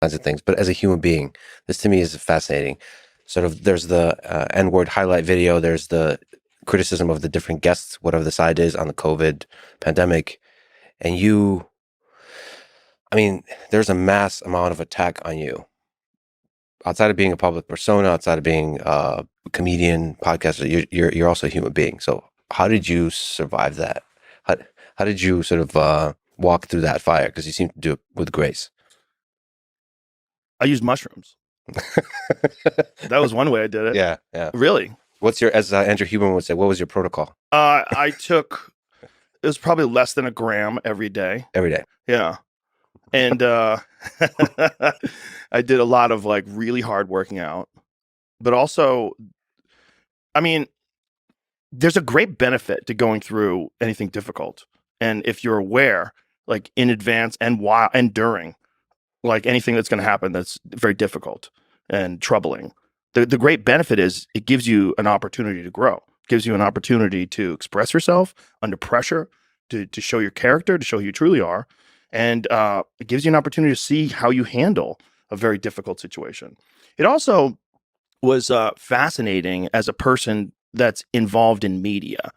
kinds of things, but as a human being, this to me is fascinating. Sort of, there's the N-word highlight video. There's the criticism of the different guests, whatever the side is on the COVID pandemic. And there's a mass amount of attack on you. Outside of being a public persona, outside of being a comedian, podcaster, you're also a human being. So how did you survive that? How did you sort of walk through that fire? Because you seem to do it with grace. I used mushrooms. That was one way I did it. Yeah, yeah. Really? What's your, as Andrew Huberman would say, what was your protocol? I took, it was probably less than a gram every day. Every day. Yeah. And I did a lot of like really hard working out. But also, I mean, there's a great benefit to going through anything difficult. And if you're aware, like in advance and while and during, like anything that's going to happen that's very difficult and troubling, the great benefit is it gives you an opportunity to grow. It gives you an opportunity to express yourself under pressure, to show your character, to show who you truly are. And it gives you an opportunity to see how you handle a very difficult situation. It also was fascinating as a person that's involved in media,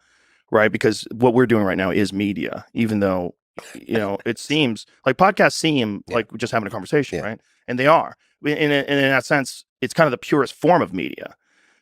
right? Because what we're doing right now is media, even though, you know, it seems like podcasts seem like we're just having a conversation, right? And they are. In that sense, it's kind of the purest form of media,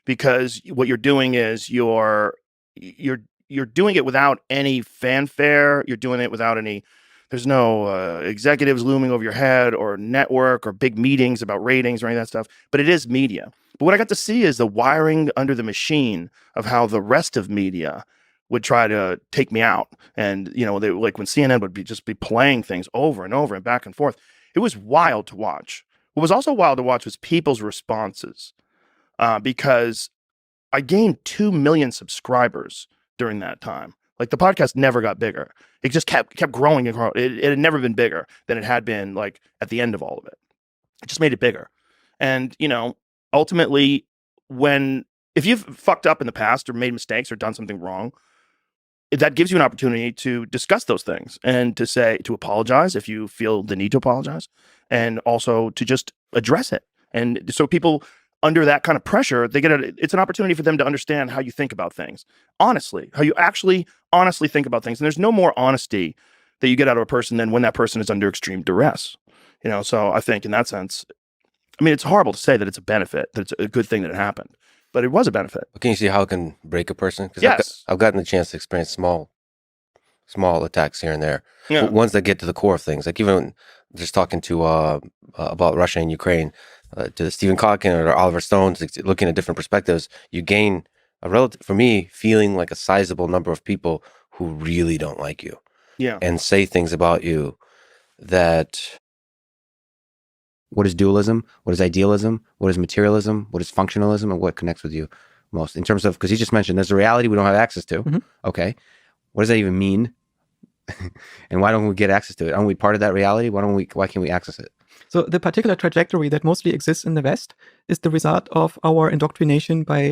because what you're doing is you're doing it without any fanfare. You're doing it without any, there's no executives looming over your head or network or big meetings about ratings or any of that stuff, but it is media. But what I got to see is the wiring under the machine of how the rest of media would try to take me out. And, you know, they, like when CNN would just be playing things over and over and back and forth, it was wild to watch. What was also wild to watch was people's responses, because I gained 2 million subscribers during that time. Like the podcast never got bigger. It just kept growing and growing. It had never been bigger than it had been like at the end of all of it. It just made it bigger. And, you know, ultimately, if you've fucked up in the past or made mistakes or done something wrong, that gives you an opportunity to discuss those things and to apologize if you feel the need to apologize, and also to just address it. And so people under that kind of pressure, it's an opportunity for them to understand how you think about things. Honestly, how you actually honestly think about things. And there's no more honesty that you get out of a person than when that person is under extreme duress. You know, so I think in that sense, I mean, it's horrible to say that it's a benefit, that it's a good thing that it happened, but it was a benefit. Can you see how it can break a person? Because yes. I've gotten the chance to experience small attacks here and there. Yeah. Ones that get to the core of things. Like even just talking to about Russia and Ukraine, to Stephen Kotkin or Oliver Stone, looking at different perspectives, you gain a relative, for me, feeling like a sizable number of people who really don't like you. Yeah. And say things about you that, what is dualism? What is idealism? What is materialism? What is functionalism? And what connects with you most in terms of, because you just mentioned there's a reality we don't have access to. Mm-hmm. Okay. What does that even mean? And why don't we get access to it? Aren't we part of that reality? Why can't we access it? So the particular trajectory that mostly exists in the West is the result of our indoctrination by